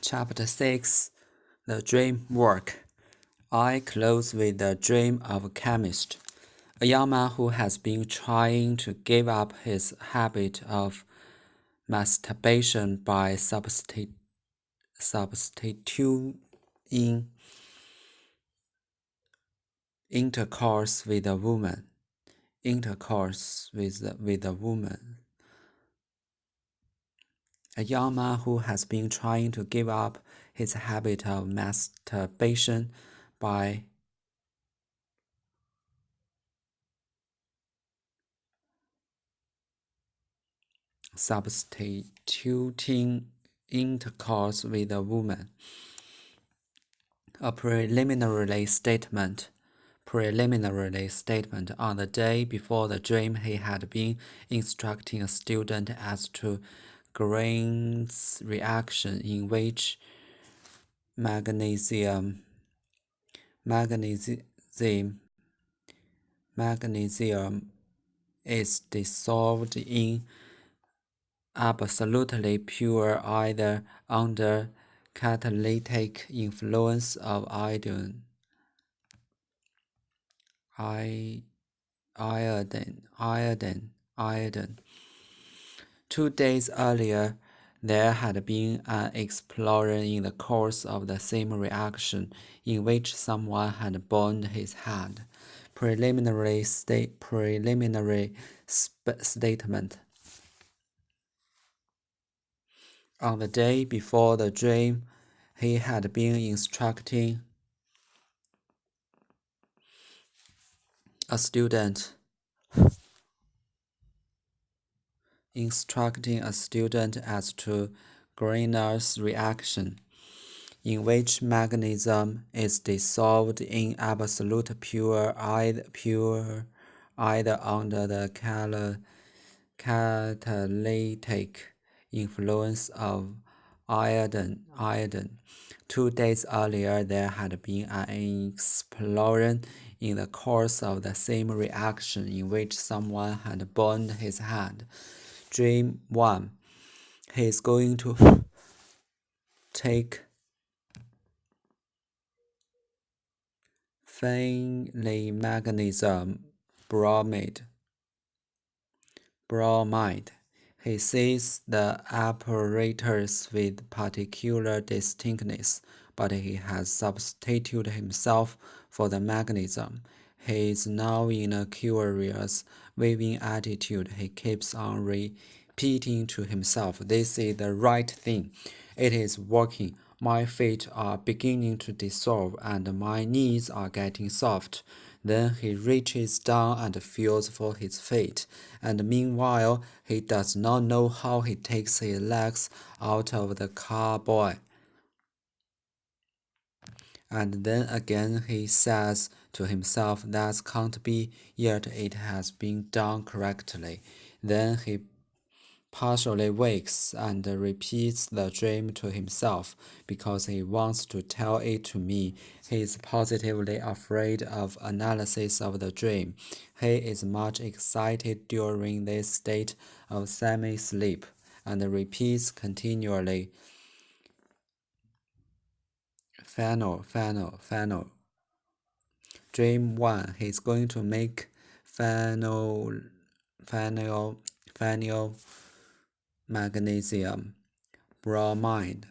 Chapter 6 The Dream Work. I close with the dream of a chemist. A young man who has been trying to give up his habit of masturbation by substituting intercourse with a woman. A young man who has been trying to give up his habit of masturbation by substituting intercourse with a woman. A preliminary statement. On the day before the dream, he had been instructing a student as to Green's reaction, in which magnesium is dissolved in absolutely pure either under catalytic influence of iodine. 2 days earlier, there had been an explosion in the course of the same reaction, in which someone had burned his hand. Preliminary statement. On the day before the dream, he had been instructing a student as to Greener's reaction, in which magnesium is dissolved in absolute pure either under the catalytic influence of iodine. 2 days earlier, there had been an explosion in the course of the same reaction, in which someone had burned his hand. Dream 1. He is going to take phenylmagnesium bromide. He sees the apparatus with particular distinctness, but he has substituted himself for the magnesium. He is now in a curious, waving attitude. He keeps on repeating to himself, "This is the right thing. It is working. My feet are beginning to dissolve and my knees are getting soft." Then he reaches down and feels for his feet, and meanwhile he does not know how he takes his legs out of the carboy. And then again he says to himself, "That can't be, yet it has been done correctly." Then he partially wakes and repeats the dream to himself because he wants to tell it to me. He is positively afraid of analysis of the dream. He is much excited during this state of semi-sleep and repeats continually, "Phenol. Dream 1. He is going to make phenol magnesium bromide.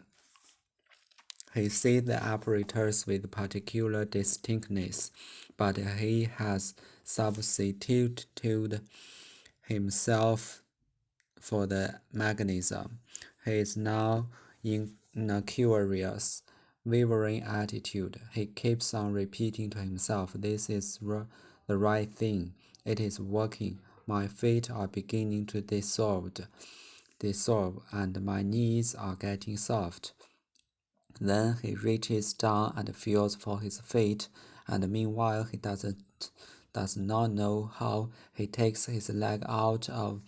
He sees the apparatus with particular distinctness, but he has substituted himself for the magnesium. He is now in a curious, wavering attitude. He keeps on repeating to himself, "This is the right thing. It is working. My feet are beginning to dissolve, and my knees are getting soft." Then he reaches down and feels for his feet, and meanwhile he does not know how he takes his leg out of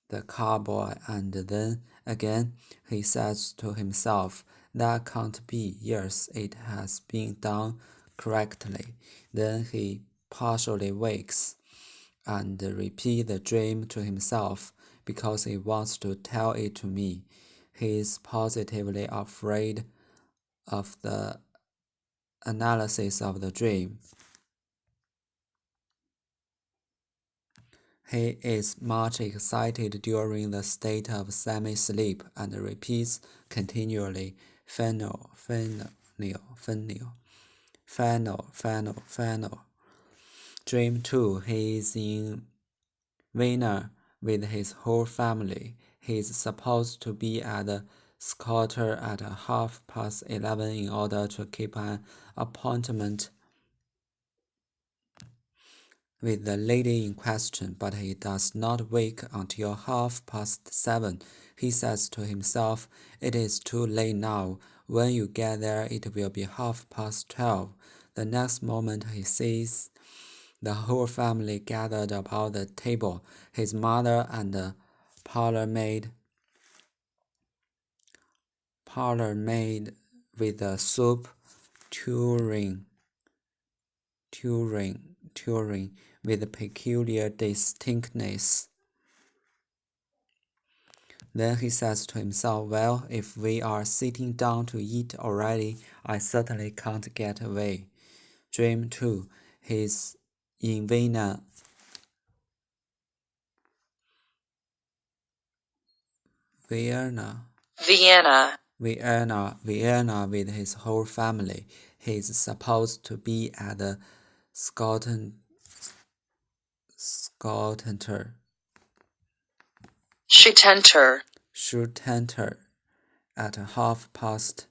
the carboy, and then again he says to himself, "That can't be, yes, it has been done correctly." Then he partially wakes and repeats the dream to himself because he wants to tell it to me. He is positively afraid of the analysis of the dream. He is much excited during the state of semi-sleep and repeats continually, final, final, final, final, final, final. Dream 2. He is in Vienna with his whole family. He is supposed to be at the Scooter at 11:30 in order to keep an appointment with the lady in question, but he does not wake until 7:30. He says to himself, "It is too late now. When you get there, it will be 12:30. The next moment he sees the whole family gathered about the table, his mother and the parlor maid with the soup touring with peculiar distinctness. Then he says to himself, well, if we are sitting down to eat already, I certainly can't get away. Dream 2. He's in Vienna. Vienna with his whole family. He's supposed to be at the Scotland Schutenter at 11:30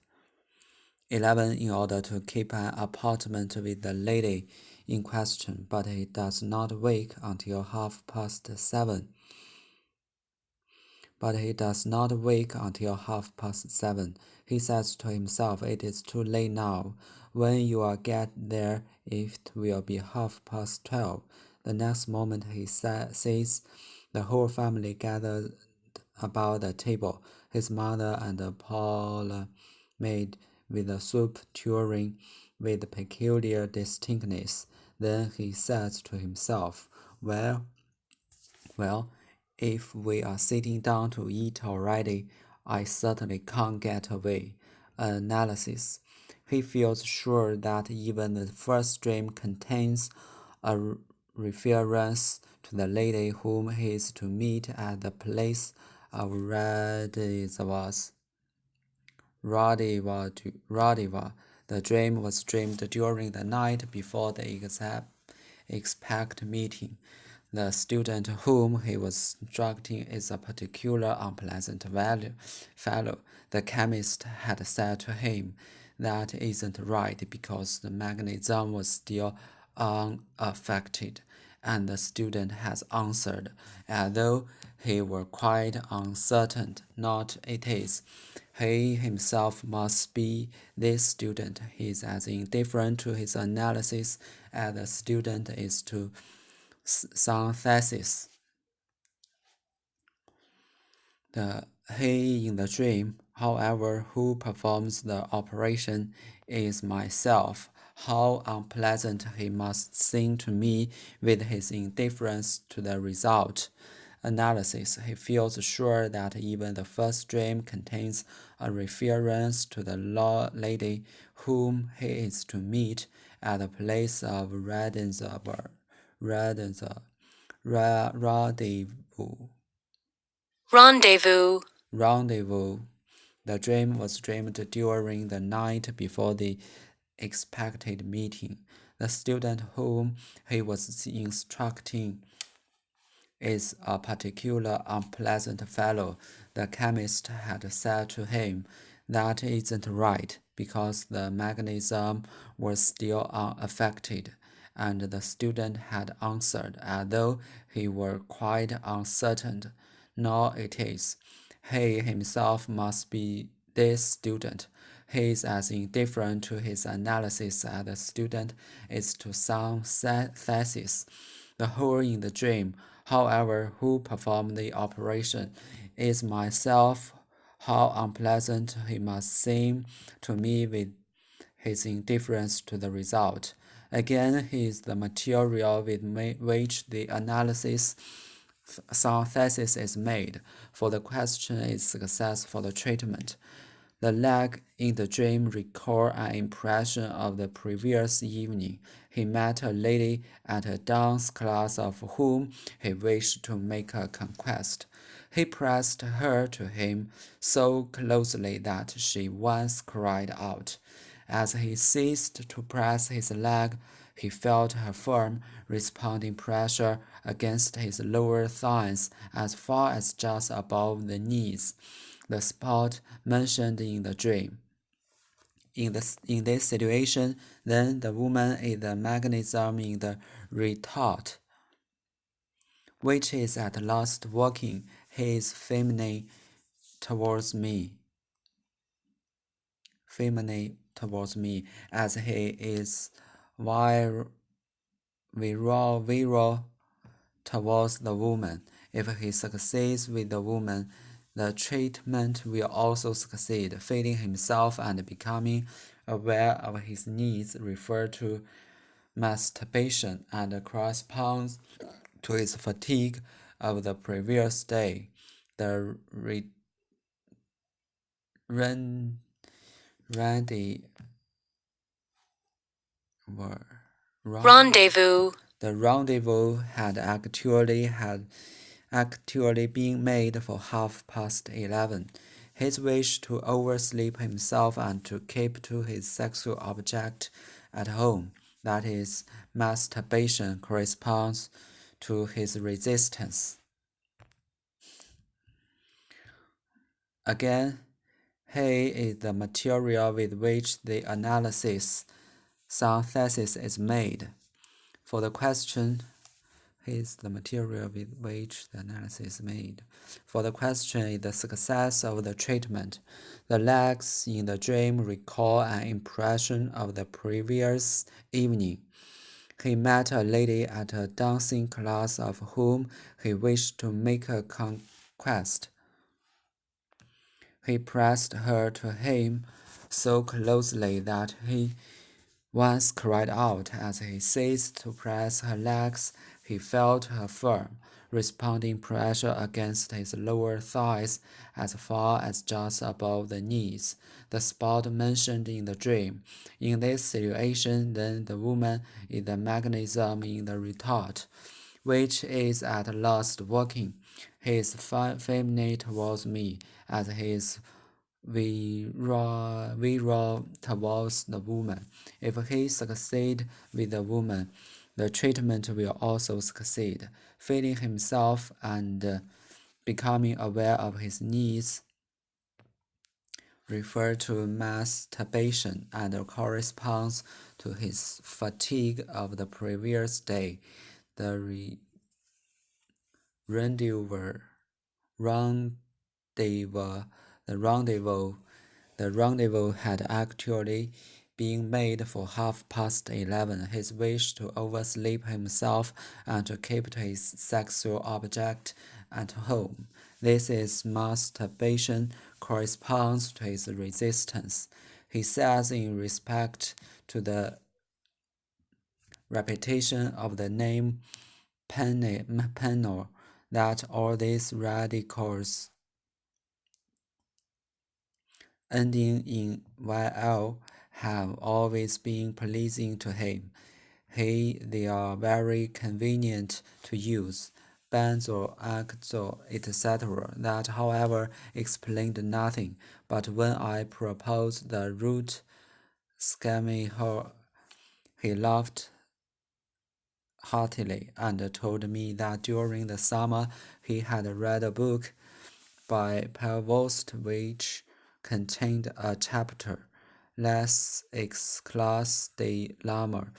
in order to keep an appointment with the lady in question, but he does not wake until 7:30. He says to himself, it is too late now. When you get there, it will be 12:30. The next moment he sees the whole family gathered about the table, his mother and the parlor maid with the soup touring with peculiar distinctness. Then he says to himself, well, if we are sitting down to eat already, I certainly can't get away. Analysis. He feels sure that even the first dream contains a reference to the lady whom he is to meet at the place of Radiva. The dream was dreamed during the night before the expect meeting. The student whom he was instructing is a particular unpleasant fellow. The chemist had said to him, that isn't right, because the mechanism was still unaffected, and the student has answered, as though he were quite uncertain. Not it is. He himself must be this student. He is as indifferent to his analysis as the student is to synthesis. The he in the dream, however, who performs the operation is myself. How unpleasant he must seem to me with his indifference to the result. Analysis. He feels sure that even the first dream contains a reference to the lady whom he is to meet at the place of rendezvous. The dream was dreamed during the night before the expected meeting. The student whom he was instructing is a particular unpleasant fellow. The chemist had said to him, that isn't right, because the mechanism was still unaffected, and the student had answered, as though he were quite uncertain. Nor it is. He himself must be this student. He is as indifferent to his analysis as the student is to some thesis. The whole in the dream, however, who performed the operation, is myself. How unpleasant he must seem to me with his indifference to the result. Again, he is the material with which the analysis some thesis is made, for the question is success for the treatment. The leg in the dream recalled an impression of the previous evening. He met a lady at a dance class of whom he wished to make a conquest. He pressed her to him so closely that she once cried out. As he ceased to press his leg, he felt her firm, responding pressure against his lower thighs as far as just above the knees, the spot mentioned in the dream. In this situation, then the woman is the mechanism in the retort, which is at last working. He is feminine towards me, as he is virile towards the woman. If he succeeds with the woman, the treatment will also succeed. Feeling himself and becoming aware of his needs refer to masturbation and corresponds to his fatigue of the previous day. The rendezvous. The rendezvous had actually been made for 11:30. His wish to oversleep himself and to keep to his sexual object at home, that is, masturbation, corresponds to his resistance. Again, he is the material with which the analysis synthesis is made. For the question, he is the material with which the analysis is made. For the question is the success of the treatment. The legs in the dream recall an impression of the previous evening. He met a lady at a dancing class of whom he wished to make a conquest. He pressed her to him so closely that he once cried out. As he ceased to press her legs, he felt her firm, responding pressure against his lower thighs as far as just above the knees, the spot mentioned in the dream. In this situation, then the woman is the mechanism in the retort, which is at last working. He is feminine towards me, as he is virile towards the woman. If he succeeds with the woman, the treatment will also succeed. Feeling himself and becoming aware of his needs refer to masturbation and corresponds to his fatigue of the previous day. The rendezvous had actually been made for 11:30. His wish to oversleep himself and to keep to his sexual object at home. This is masturbation, corresponds to his resistance. He says in respect to the repetition of the name penal that all these radicals ending in YL have always been pleasing to him. They are very convenient to use. Benzo, Axo, etc. That, however, explained nothing. But when I proposed the root scheme, he laughed heartily and told me that during the summer he had read a book by Prevost which contained a chapter, Les Exclaves de l'Amour,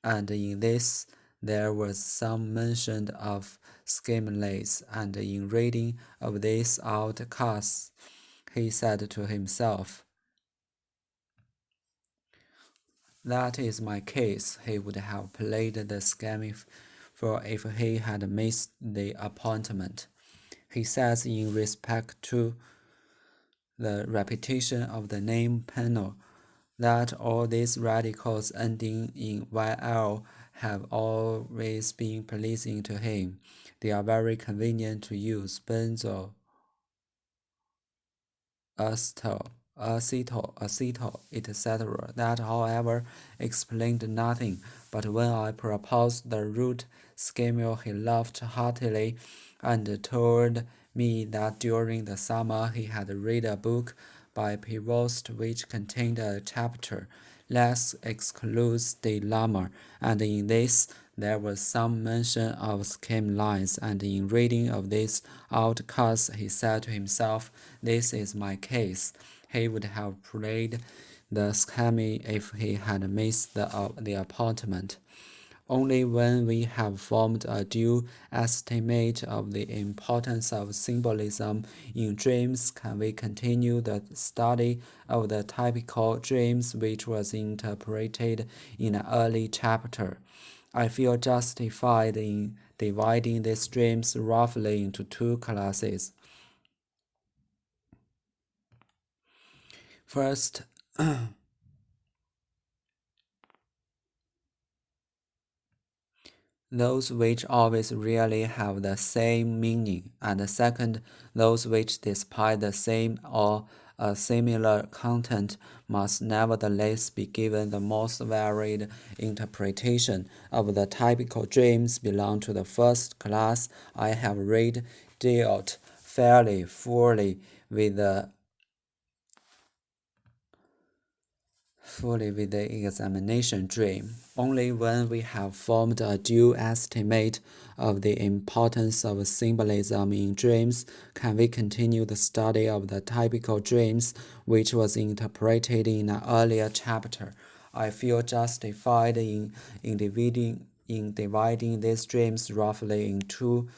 and in this there was some mention of schemeless, and in reading of these outcasts, he said to himself, "That is my case." He would have played the scheme for if he had missed the appointment. He says in respect to the repetition of the name penal that all these radicals ending in YL have always been pleasing to him. They are very convenient to use, benzo, acetal, etc. That, however, explained nothing. But when I proposed the root scheme, he laughed heartily and told me that during the summer he had read a book by Prevost which contained a chapter, Les Exclus de Lamar, and in this there was some mention of scheme lines, and in reading of this outcast he said to himself, "This is my case." He would have played the scheme if he had missed the appointment. Only when we have formed a due estimate of the importance of symbolism in dreams can we continue the study of the typical dreams which was interpreted in an early chapter. I feel justified in dividing these dreams roughly into two classes. First, those which always really have the same meaning, and second, those which, despite the same or a similar content, must nevertheless be given the most varied interpretation. Of the typical dreams belong to the first class. I have dealt fairly fully with the examination dream. Only when we have formed a due estimate of the importance of symbolism in dreams can we continue the study of the typical dreams which was interpreted in an earlier chapter. I feel justified in dividing these dreams roughly in two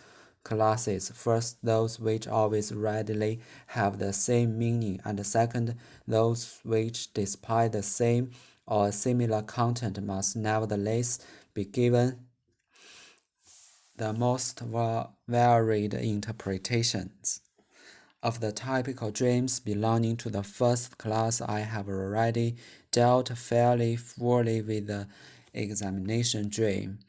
classes. First, those which always readily have the same meaning, and second, those which, despite the same or similar content, must nevertheless be given the most varied interpretations. Of the typical dreams belonging to the first class, I have already dealt fairly fully with the examination dream.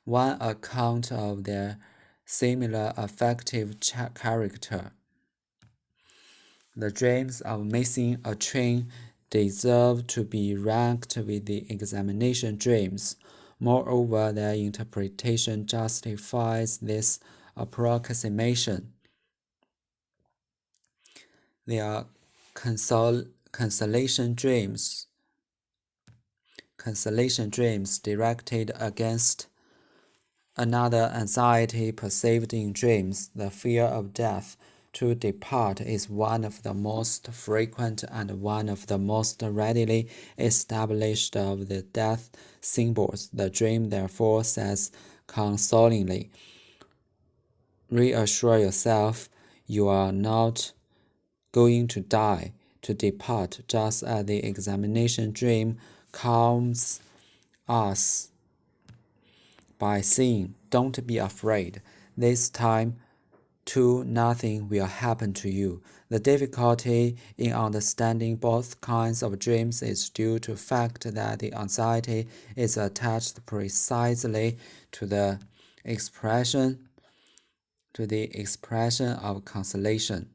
One account of their similar affective character. The dreams of missing a train deserve to be ranked with the examination dreams. Moreover, their interpretation justifies this approximation. They are consolation dreams directed against another anxiety perceived in dreams, the fear of death. To depart is one of the most frequent and one of the most readily established of the death symbols. The dream therefore says consolingly, reassure yourself you are not going to die, to depart, just as the examination dream calms us by saying, "Don't be afraid. This time, too, nothing will happen to you." The difficulty in understanding both kinds of dreams is due to the fact that the anxiety is attached precisely to the expression of consolation.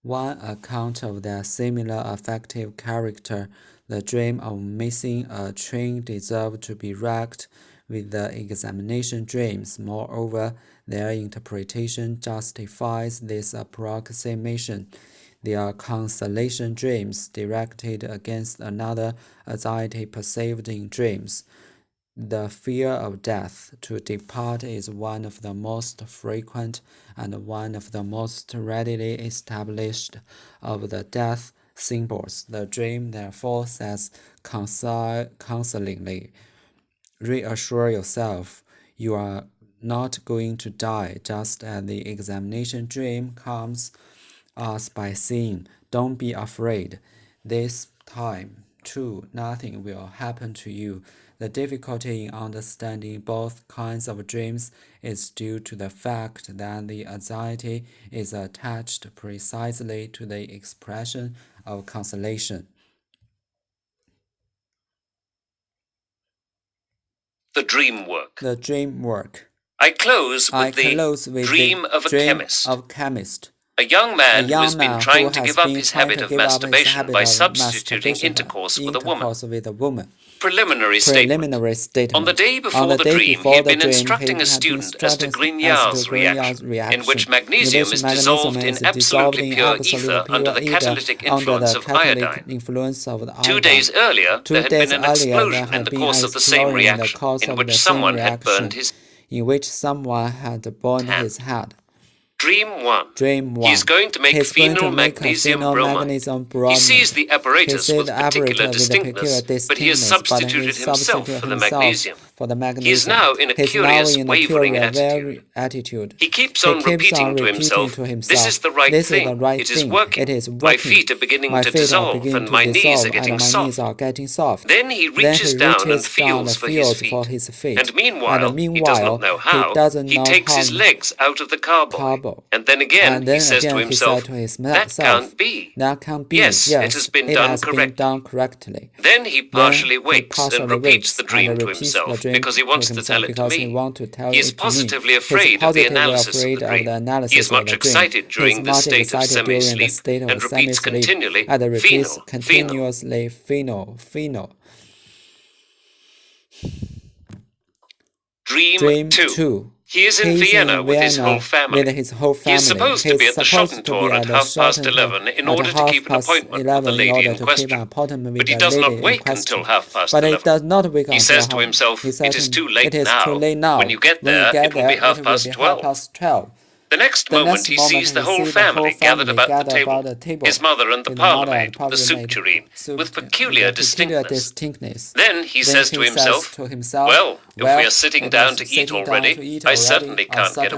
One account of their similar affective character, the dream of missing a train, deserved to be ranked with the examination dreams. Moreover, their interpretation justifies this approximation. They are consolation dreams directed against another anxiety perceived in dreams. The fear of death. To depart is one of the most frequent and one of the most readily established of the death symbols. The dream therefore says consolingly, reassure yourself you are not going to die, just as the examination dream calms us by saying, "Don't be afraid. This time, too, nothing will happen to you." The difficulty in understanding both kinds of dreams is due to the fact that the anxiety is attached precisely to the expression of consolation. The dream work. The dream work. I close with the dream of a chemist. A young man who has been trying to give up his habit of masturbation by substituting intercourse with a woman. Preliminary statement. On the day before the dream, he had been instructing a student as to Grignard's reaction, in which magnesium is dissolved in absolutely pure ether under the catalytic influence of iodine. 2 days earlier, there had been an explosion in the course of the same reaction, in which someone had burned his head. Dream 1. He is going to make phenyl magnesium bromide. He sees the apparatus with particular distinctness, but he has substituted himself for the magnesium. He is now in a curious, wavering attitude. He keeps on repeating to himself, "This is the right thing. It is working. My feet are beginning to dissolve, and my knees are getting soft." Then he reaches down and feels for his feet. And meanwhile, he does not know how, he takes his legs out of the carbide. And then again, he says to himself, "That can't be. Yes, it has been done correctly." Then he partially wakes and repeats the dream to himself, because he wants to tell it to me. He is positively afraid of the analysis of the dream. He is much excited during this state of semi-sleep and repeats continually, "Phenyl." Dream 2. He is in Vienna with his whole family. He is supposed to be at the Schottentor at 11:30 in order to keep an appointment with the lady in question. But he does not wake until 11:30. He says to himself, "It is too late now. When you get there, it will be 12:30. The next moment he sees the whole family gathered about the table, his mother and the parlour-maid, the soup tureen, with peculiar distinctness. Then he says to himself, "Well, if we are sitting down to eat already, I certainly can't get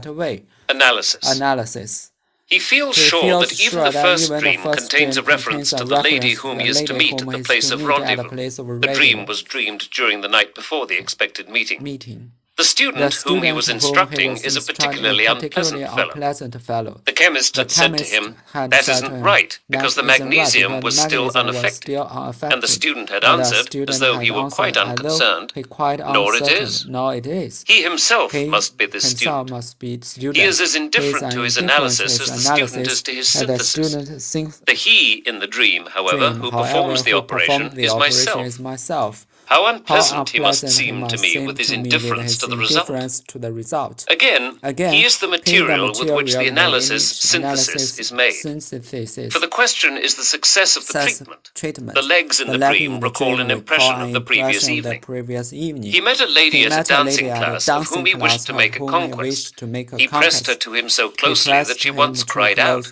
away." Analysis. He feels sure that even the first dream contains a reference to the lady whom he is to meet at the place of rendezvous. The dream was dreamed during the night before the expected meeting. The student whom he was instructing is a particularly unpleasant fellow. The chemist had said to him, "That isn't right, because the magnesium was still unaffected." And the student had answered, as though he were quite unconcerned, "Nor it is. He himself must be the student. He is as indifferent to his analysis as the student is to his synthesis. The he in the dream, however, who performs the operation is myself. How unpleasant he must seem to me with his indifference to the result. Again, he is the material with which the synthesis is made. For the question is the success of the treatment. The legs in the dream recall an impression of the previous evening. He met a lady at a dancing class of whom he wished to make a conquest. He pressed her to him so closely that she once cried out.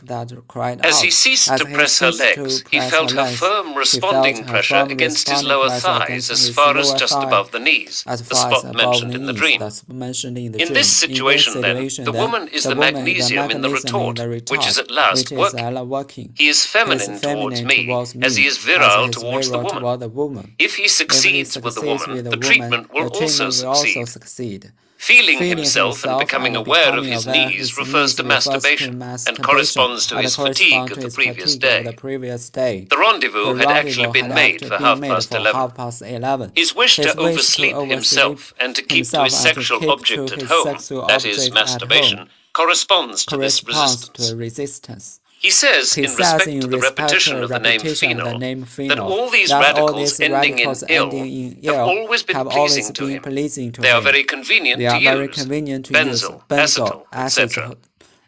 As he ceased to press her legs, he felt her firm responding pressure against his lower thighs as far as just above the knees, the spot mentioned in the dream. In this situation, then, the woman is the magnesium in the retort, which is at last working. He is feminine towards me, as he is virile towards the woman. If he succeeds with the woman, the treatment will also succeed. Feeling himself and becoming aware of his knees refers to masturbation and corresponds to his fatigue of the previous day. The rendezvous had actually been made for 11:30. His wish to oversleep himself and to keep to his sexual object at home, that is, masturbation, corresponds to this resistance. He says, in respect to the repetition of the name phenol, that all these radicals ending in "ill" have always been pleasing to him. They are very convenient to use. Benzyl, acetyl, etc.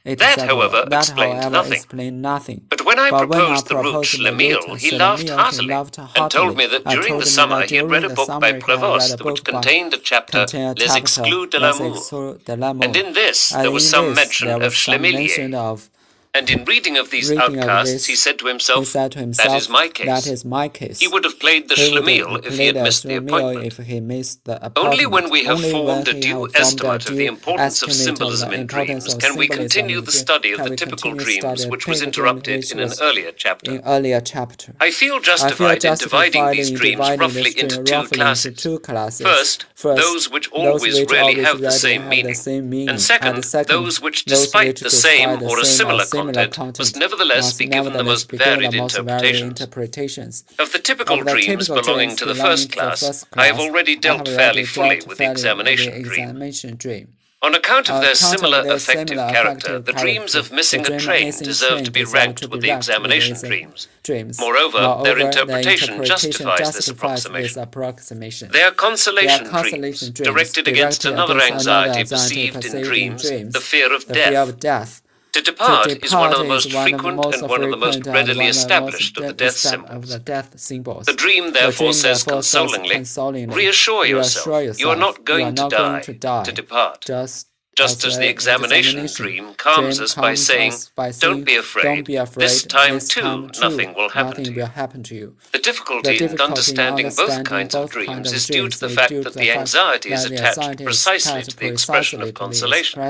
That, however, explained nothing. But when I proposed the root schlemiel, he laughed heartily and told me that during the summer he had read a book by Prévost which contained a chapter Les Exclus de l'amour, and in this there was some mention of schlemielier. And in reading of these outcasts, he said to himself, "That is my case. He would have played the schlemiel if he had missed the appointment." Only when we have formed a due estimate of the importance of symbolism in dreams can we continue the study of the typical dreams which was interrupted in an earlier chapter. I feel justified in dividing these dreams roughly into two classes. First, those which always really have the same meaning, and second, those which, despite the same or a similar content must nevertheless be given the most varied interpretations. Of the typical dreams belonging to the first class, I have already dealt fairly fully with the examination dream. On account of their similar affective character, the dreams of missing a train deserve to be ranked with the examination dreams. Moreover, their interpretation justifies this approximation. They are consolation dreams, directed against another anxiety perceived in dreams, the fear of death. To depart is one of the most frequent and one of the most readily established of the death symbols. The dream therefore says consolingly, reassure yourself, you are not going to die, to depart. Just as the examination dream calms us by saying, don't be afraid, this time too nothing will happen to you. The difficulty in understanding both kinds of dreams is due to the fact that the anxiety is attached precisely to the expression of consolation.